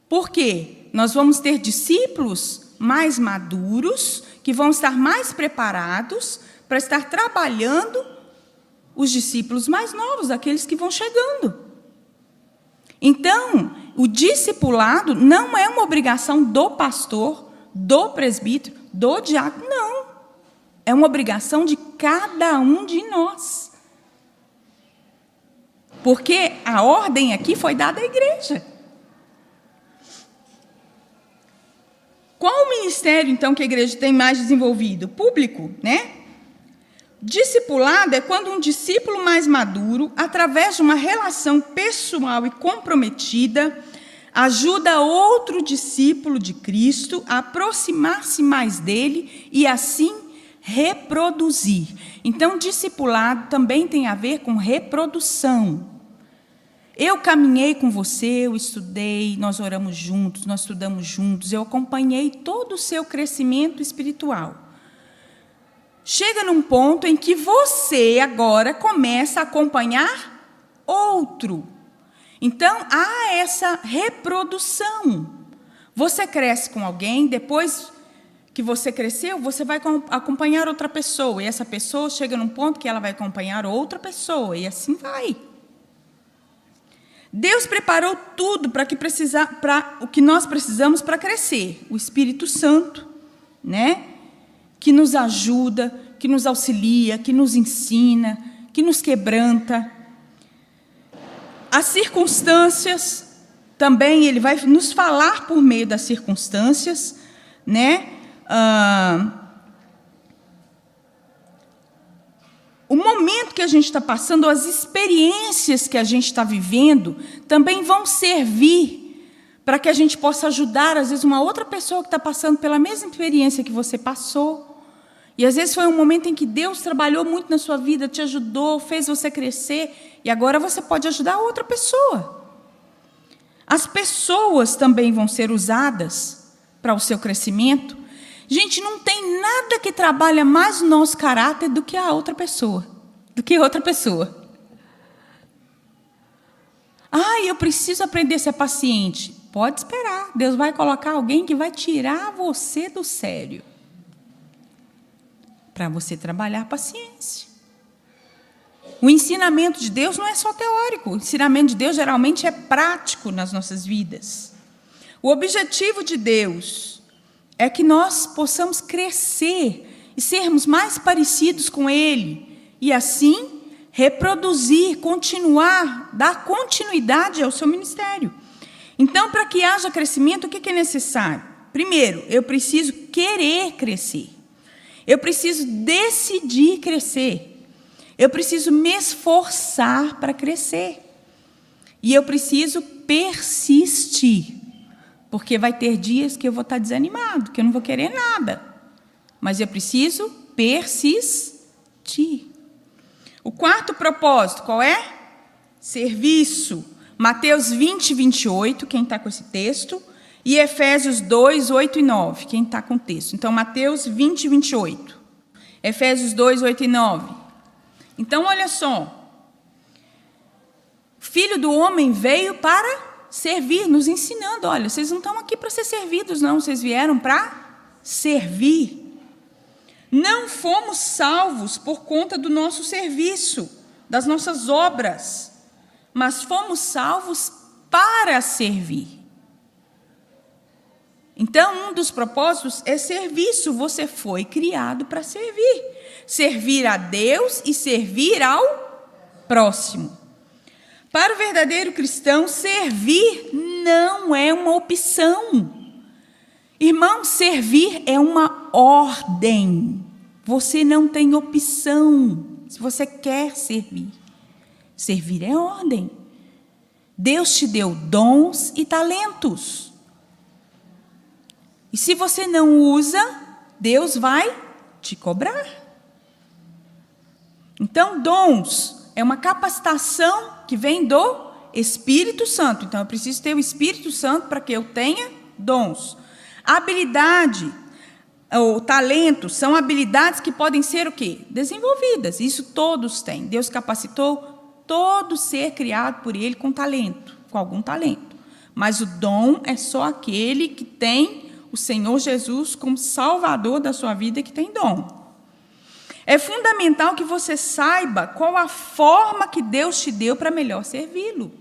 Por quê? Nós vamos ter discípulos mais maduros, que vão estar mais preparados para estar trabalhando os discípulos mais novos, aqueles que vão chegando. Então, o discipulado não é uma obrigação do pastor, do presbítero, do diácono, não. É uma obrigação de cada um de nós. Porque a ordem aqui foi dada à igreja. Qual o ministério, então, que a igreja tem mais desenvolvido? Público, né? Discipulado é quando um discípulo mais maduro, através de uma relação pessoal e comprometida, ajuda outro discípulo de Cristo a aproximar-se mais dele e, assim, reproduzir. Então, discipulado também tem a ver com reprodução. Eu caminhei com você, eu estudei, nós oramos juntos, nós estudamos juntos, eu acompanhei todo o seu crescimento espiritual. Chega num ponto em que você agora começa a acompanhar outro. Então, há essa reprodução. Você cresce com alguém, depois que você cresceu, você vai acompanhar outra pessoa, e essa pessoa chega num ponto que ela vai acompanhar outra pessoa, e assim vai. Deus preparou tudo para o que nós precisamos para crescer. O Espírito Santo, né? Que nos ajuda, que nos auxilia, que nos ensina, que nos quebranta. As circunstâncias, também Ele vai nos falar por meio das circunstâncias, né? O momento que a gente está passando, as experiências que a gente está vivendo, também vão servir para que a gente possa ajudar, às vezes, uma outra pessoa que está passando pela mesma experiência que você passou. E, às vezes, foi um momento em que Deus trabalhou muito na sua vida, te ajudou, fez você crescer, e agora você pode ajudar outra pessoa. As pessoas também vão ser usadas para o seu crescimento. Gente, não tem nada que trabalha mais o nosso caráter do que a outra pessoa. Eu preciso aprender a ser paciente. Pode esperar. Deus vai colocar alguém que vai tirar você do sério. Para você trabalhar a paciência. O ensinamento de Deus não é só teórico. O ensinamento de Deus geralmente é prático nas nossas vidas. O objetivo de Deus é que nós possamos crescer e sermos mais parecidos com Ele. E assim, reproduzir, continuar, dar continuidade ao seu ministério. Então, para que haja crescimento, o que é necessário? Primeiro, eu preciso querer crescer. Eu preciso decidir crescer. Eu preciso me esforçar para crescer. E eu preciso persistir. Porque vai ter dias que eu vou estar desanimado, que eu não vou querer nada. Mas eu preciso persistir. O quarto propósito, qual é? Serviço. Mateus 20, 28, quem está com esse texto. E Efésios 2, 8 e 9, quem está com o texto. Então, Mateus 20, 28. Efésios 2, 8 e 9. Então, olha só. Filho do homem veio para servir, nos ensinando. Olha, vocês não estão aqui para ser servidos, não. Vocês vieram para servir. Não fomos salvos por conta do nosso serviço, das nossas obras, mas fomos salvos para servir. Então, um dos propósitos é serviço. Você foi criado para servir. Servir a Deus e servir ao próximo. Para o verdadeiro cristão, servir não é uma opção. Irmão, servir é uma ordem. Você não tem opção se você quer servir. Servir é ordem. Deus te deu dons e talentos. E se você não usa, Deus vai te cobrar. Então, dons é uma capacitação que vem do Espírito Santo. Então, eu preciso ter o Espírito Santo para que eu tenha dons. Habilidade. ou talentos são habilidades que podem ser o quê? Desenvolvidas. Isso todos têm. Deus capacitou todo ser criado por Ele com talento, com algum talento. Mas o dom é só aquele que tem o Senhor Jesus como Salvador da sua vida, que tem dom. É fundamental que você saiba qual a forma que Deus te deu para melhor servi-lo.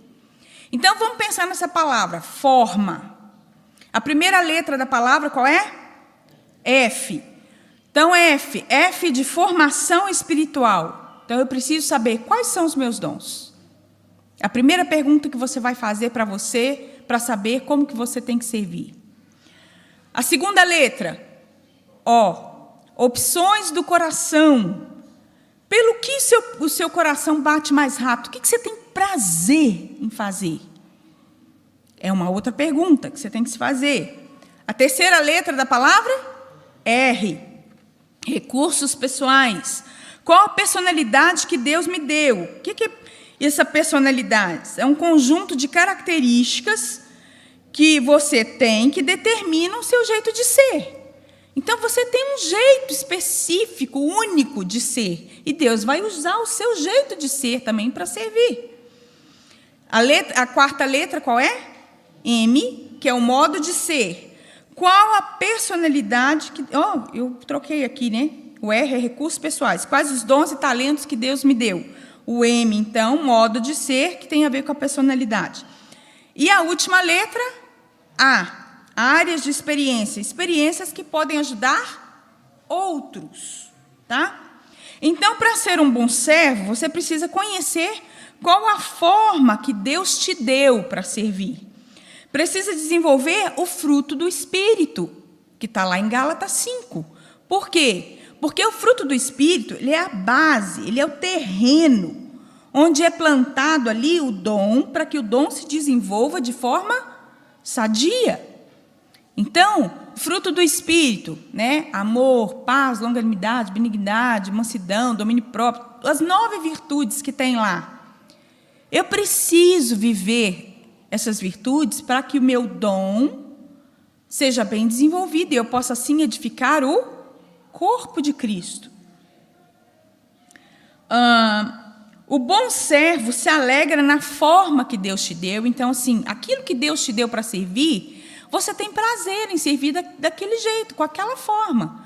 Então, vamos pensar nessa palavra, forma. A primeira letra da palavra, qual é? F. Então, F de formação espiritual. Então, eu preciso saber quais são os meus dons. A primeira pergunta que você vai fazer para você, para saber como que você tem que servir. A segunda letra, O. Opções do coração. Pelo que o seu coração bate mais rápido? O que você tem prazer em fazer? É uma outra pergunta que você tem que se fazer. A terceira letra da palavra? R. Recursos pessoais. Qual a personalidade que Deus me deu? O que é essa personalidade? É um conjunto de características que você tem que determinam o seu jeito de ser. Então, você tem um jeito específico, único de ser. E Deus vai usar o seu jeito de ser também para servir. A quarta letra qual é? M, que é o modo de ser. Qual a personalidade que... eu troquei aqui, né? O R é recursos pessoais. Quais os dons e talentos que Deus me deu? O M, então, modo de ser, que tem a ver com a personalidade. E a última letra, A. Áreas de experiência. Experiências que podem ajudar outros. Tá? Então, para ser um bom servo, você precisa conhecer qual a forma que Deus te deu para servir. Precisa desenvolver o fruto do Espírito, que está lá em Gálatas 5. Por quê? Porque o fruto do Espírito, ele é a base, ele é o terreno, onde é plantado ali o dom, para que o dom se desenvolva de forma sadia. Então, fruto do Espírito, né? Amor, paz, longanimidade, benignidade, mansidão, domínio próprio, as 9 virtudes que tem lá. Eu preciso viver essas virtudes para que o meu dom seja bem desenvolvido e eu possa, assim, edificar o corpo de Cristo. O bom servo se alegra na forma que Deus te deu. Então, assim, aquilo que Deus te deu para servir, você tem prazer em servir daquele jeito, com aquela forma.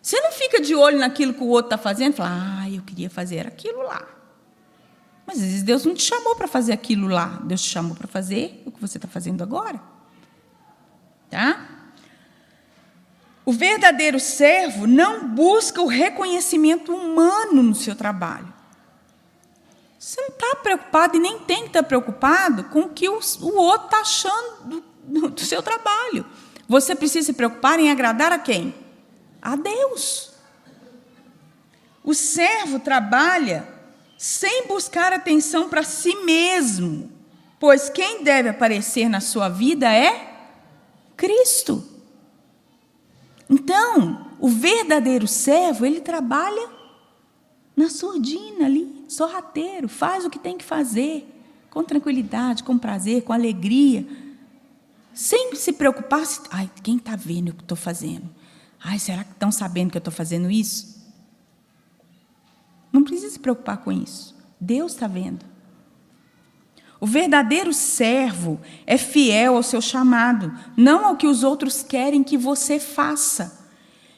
Você não fica de olho naquilo que o outro está fazendo e fala, eu queria fazer aquilo lá. Mas, às vezes, Deus não te chamou para fazer aquilo lá. Deus te chamou para fazer o que você está fazendo agora. Tá? O verdadeiro servo não busca o reconhecimento humano no seu trabalho. Você não está preocupado e nem tem que estar preocupado com o que o outro está achando do seu trabalho. Você precisa se preocupar em agradar a quem? A Deus. O servo trabalha sem buscar atenção para si mesmo, pois quem deve aparecer na sua vida é Cristo. Então, o verdadeiro servo, ele trabalha na surdina ali, sorrateiro, faz o que tem que fazer, com tranquilidade, com prazer, com alegria, sem se preocupar, quem está vendo o que estou fazendo? Será que estão sabendo que eu estou fazendo isso? Não precisa se preocupar com isso. Deus está vendo. O verdadeiro servo é fiel ao seu chamado, não ao que os outros querem que você faça.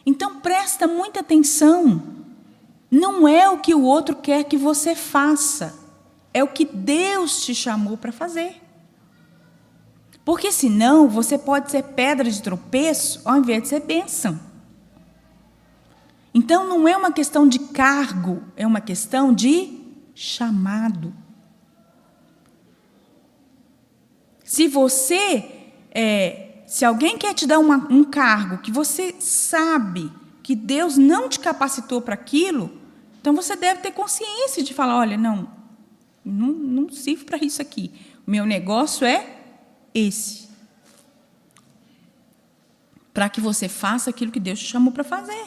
Então, presta muita atenção. Não é o que o outro quer que você faça, é o que Deus te chamou para fazer. Porque senão você pode ser pedra de tropeço ao invés de ser bênção. Então não é uma questão de cargo, é uma questão de chamado. Se alguém quer te dar um cargo que você sabe que Deus não te capacitou para aquilo, então você deve ter consciência de falar, olha, não sirvo para isso aqui. O meu negócio é esse. Para que você faça aquilo que Deus te chamou para fazer.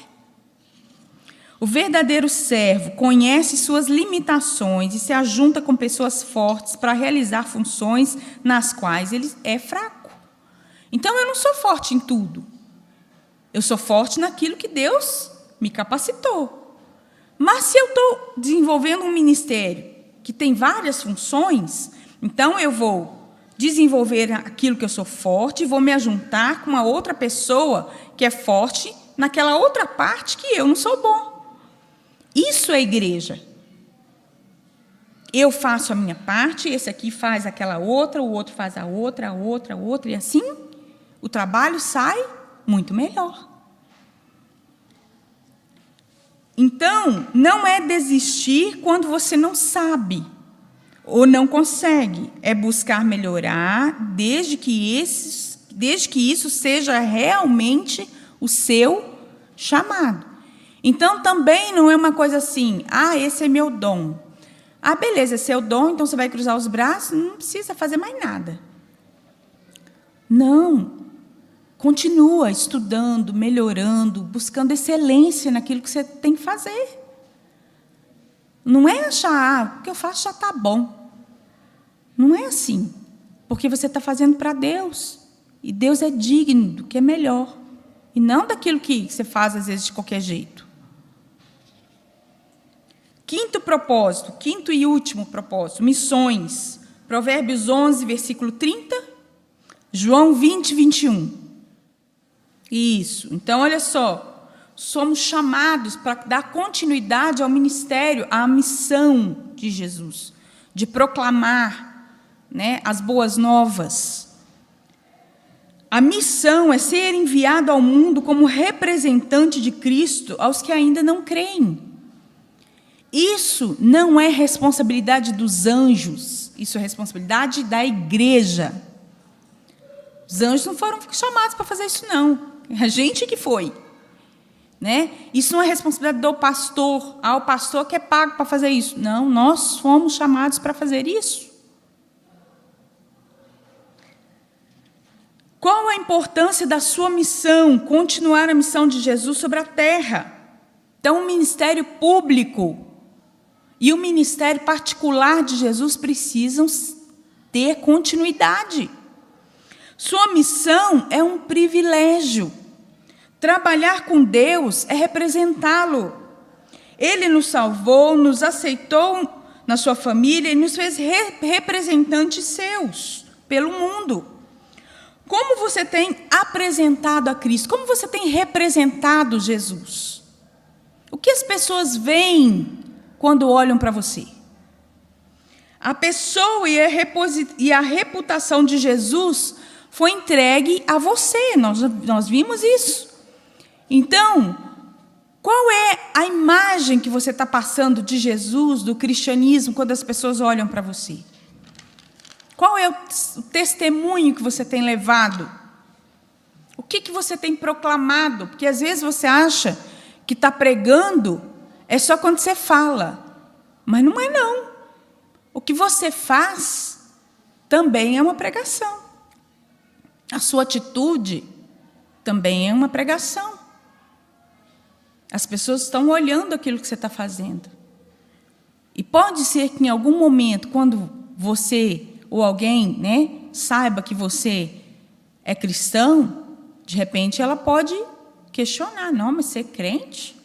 O verdadeiro servo conhece suas limitações e se ajunta com pessoas fortes para realizar funções nas quais ele é fraco. Então, eu não sou forte em tudo. Eu sou forte naquilo que Deus me capacitou. Mas se eu estou desenvolvendo um ministério que tem várias funções, então eu vou desenvolver aquilo que eu sou forte e vou me ajuntar com uma outra pessoa que é forte naquela outra parte que eu não sou bom. Isso é igreja. Eu faço a minha parte, esse aqui faz aquela outra, o outro faz a outra, e assim o trabalho sai muito melhor. Então, não é desistir quando você não sabe ou não consegue, é buscar melhorar desde que isso seja realmente o seu chamado. Então, também não é uma coisa assim, esse é meu dom. Beleza, esse é o dom, então você vai cruzar os braços, não precisa fazer mais nada. Não. Continua estudando, melhorando, buscando excelência naquilo que você tem que fazer. Não é achar, o que eu faço já está bom. Não é assim. Porque você está fazendo para Deus. E Deus é digno do que é melhor. E não daquilo que você faz, às vezes, de qualquer jeito. Quinto e último propósito, missões. Provérbios 11, versículo 30, João 20, 21. Isso. Então, olha só, somos chamados para dar continuidade ao ministério, à missão de Jesus, de proclamar, as boas novas. A missão é ser enviado ao mundo como representante de Cristo aos que ainda não creem. Isso não é responsabilidade dos anjos, isso é responsabilidade da igreja. Os anjos não foram chamados para fazer isso, não. É a gente que foi. Isso não é responsabilidade do pastor. O pastor que é pago para fazer isso. Não, nós fomos chamados para fazer isso. Qual a importância da sua missão? Continuar a missão de Jesus sobre a terra. Então, o ministério público e o ministério particular de Jesus precisam ter continuidade. Sua missão é um privilégio. Trabalhar com Deus é representá-lo. Ele nos salvou, nos aceitou na sua família e nos fez representantes seus pelo mundo. Como você tem apresentado a Cristo? Como você tem representado Jesus? O que as pessoas veem quando olham para você? A pessoa e a reputação de Jesus foi entregue a você. Nós vimos isso. Então, qual é a imagem que você está passando de Jesus, do cristianismo, quando as pessoas olham para você? Qual é o testemunho que você tem levado? O que você tem proclamado? Porque às vezes você acha que está pregando é só quando você fala. Mas não é, não. O que você faz também é uma pregação. A sua atitude também é uma pregação. As pessoas estão olhando aquilo que você está fazendo. E pode ser que em algum momento, quando você ou alguém, saiba que você é cristão, de repente ela pode questionar. Não, mas você é crente?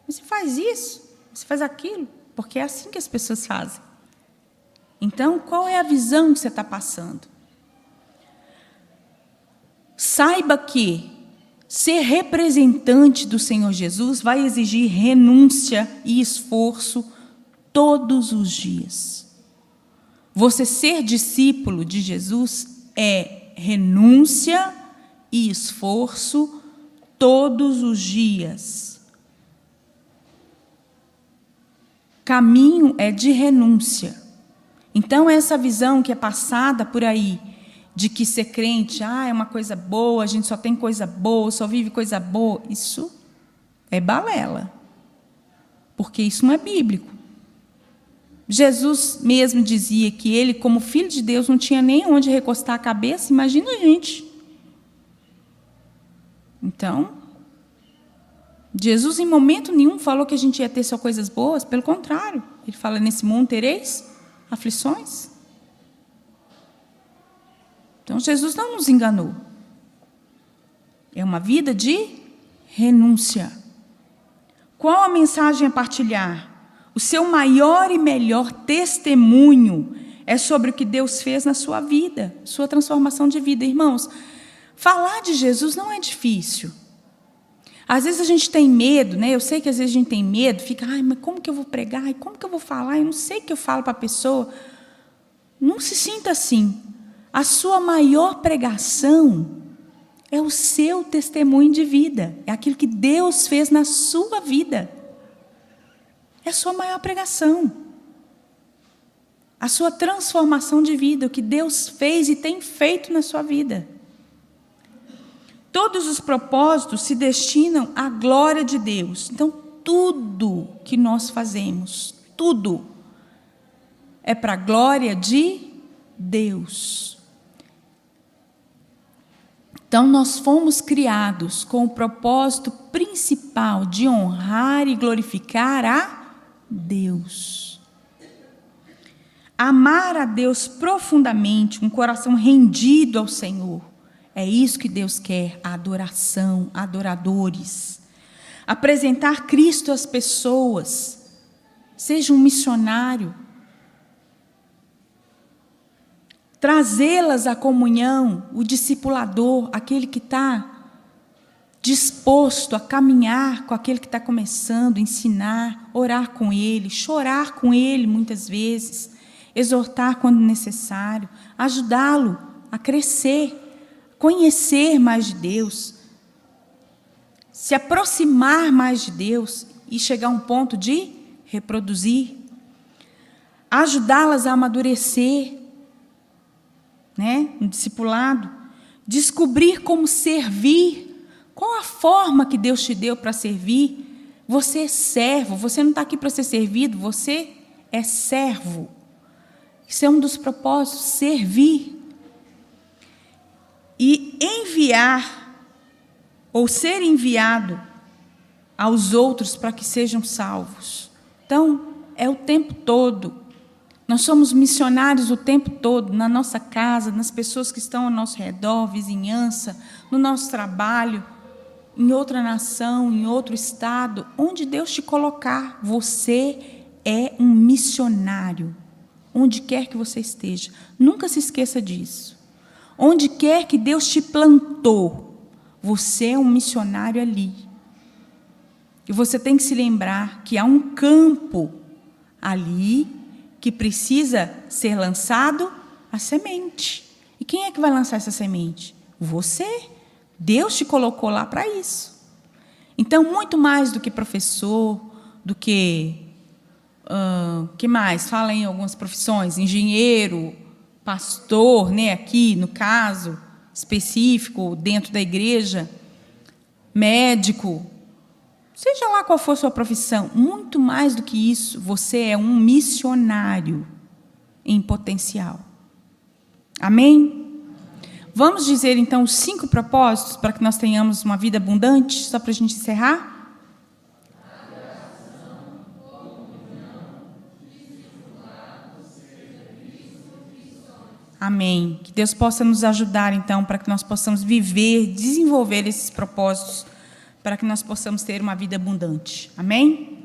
Você faz isso? Você faz aquilo? Porque é assim que as pessoas fazem. Então, qual é a visão que você está passando? Saiba que ser representante do Senhor Jesus vai exigir renúncia e esforço todos os dias. Você ser discípulo de Jesus é renúncia e esforço todos os dias. Caminho é de renúncia. Então, essa visão que é passada por aí, de que ser crente, é uma coisa boa, a gente só tem coisa boa, só vive coisa boa, isso é balela. Porque isso não é bíblico. Jesus mesmo dizia que ele, como filho de Deus, não tinha nem onde recostar a cabeça, imagina a gente. Então, Jesus em momento nenhum falou que a gente ia ter só coisas boas, pelo contrário, ele fala, nesse mundo tereis aflições. Então, Jesus não nos enganou. É uma vida de renúncia. Qual a mensagem a partilhar? O seu maior e melhor testemunho é sobre o que Deus fez na sua vida, sua transformação de vida. Irmãos, falar de Jesus não é difícil. Às vezes a gente tem medo, né? Eu sei que às vezes a gente tem medo, fica, mas como que eu vou pregar? Como que eu vou falar? Eu não sei o que eu falo para a pessoa. Não se sinta assim. A sua maior pregação é o seu testemunho de vida. É aquilo que Deus fez na sua vida. É a sua maior pregação. A sua transformação de vida, o que Deus fez e tem feito na sua vida. Todos os propósitos se destinam à glória de Deus. Então, tudo que nós fazemos, tudo, é para a glória de Deus. Então, nós fomos criados com o propósito principal de honrar e glorificar a Deus. Amar a Deus profundamente, um coração rendido ao Senhor. É isso que Deus quer, a adoração, adoradores. Apresentar Cristo às pessoas. Seja um missionário. Trazê-las à comunhão, o discipulador, aquele que está disposto a caminhar com aquele que está começando, ensinar, orar com ele, chorar com ele muitas vezes, exortar quando necessário, ajudá-lo a crescer, conhecer mais de Deus, se aproximar mais de Deus e chegar a um ponto de reproduzir, ajudá-las a amadurecer, né, no discipulado, descobrir como servir, qual a forma que Deus te deu para servir. Você é servo, você não está aqui para ser servido, você é servo. Isso é um dos propósitos, servir. E enviar, ou ser enviado aos outros para que sejam salvos. Então, é o tempo todo. Nós somos missionários o tempo todo, na nossa casa, nas pessoas que estão ao nosso redor, vizinhança, no nosso trabalho, em outra nação, em outro estado, onde Deus te colocar. Você é um missionário, onde quer que você esteja. Nunca se esqueça disso. Onde quer que Deus te plantou, você é um missionário ali. E você tem que se lembrar que há um campo ali que precisa ser lançado a semente. E quem é que vai lançar essa semente? Você. Deus te colocou lá para isso. Então, muito mais do que professor, do que... que mais? Fala em algumas profissões. Engenheiro, pastor, né, aqui no caso específico, dentro da igreja, médico, seja lá qual for a sua profissão, muito mais do que isso, você é um missionário em potencial. Amém? Vamos dizer, então, os 5 propósitos para que nós tenhamos uma vida abundante, só para a gente encerrar? Amém. Que Deus possa nos ajudar, então, para que nós possamos viver, desenvolver esses propósitos, para que nós possamos ter uma vida abundante. Amém?